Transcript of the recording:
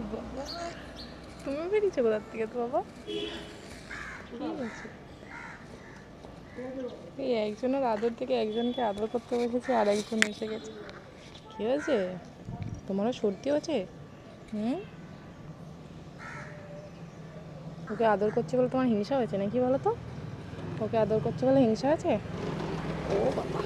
বাবা, তুমি বেরিয়েছো কোথার থেকে তো বাবা? এই একজনের আদর থেকে একজনকে আদর করতে বসেছে আর একজন এসে গেছে। কী হয়েছে? তোমারও সর্দি হয়েছে? হুম, ওকে আদর করছে বলে তোমার হিংসা হয়েছে নাকি বলো তো? ওকে আদর করছে বলে হিংসা হয়েছে? ও বাবা।